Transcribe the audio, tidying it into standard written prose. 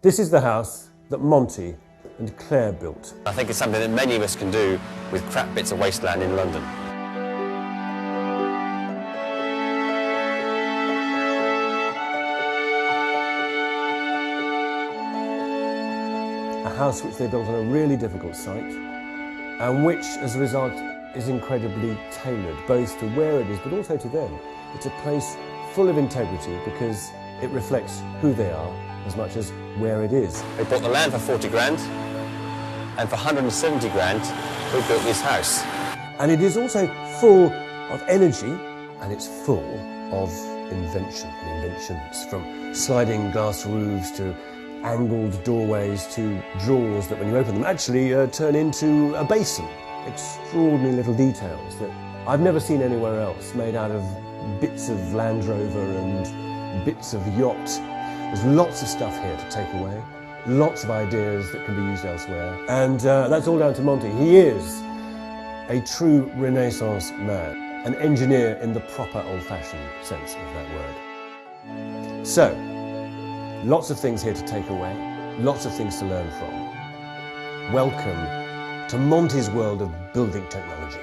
This is the house that Monty and Claire built. I think it's something that many of us can do with crap bits of wasteland in London. A house which they built on a really difficult site, and which, as a result, is incredibly tailored, both to where it is, but also to them. It's a place full of integrity because it reflects who they are as much as where it is. They bought the land for 40 grand, and for 170 grand, we built this house. And it is also full of energy, and it's full of invention and inventions, from sliding glass roofs to angled doorways to drawers that, when you open them, actually turn into a basin. Extraordinary little details that I've never seen anywhere else, made out of bits of Land Rover and bits of yacht. There's lots of stuff here to take away, lots of ideas that can be used elsewhere, and that's all down to Monty. He is a true Renaissance man, an engineer in the proper old-fashioned sense of that word. So, lots of things here to take away, lots of things to learn from. Welcome to Monty's world of building technology.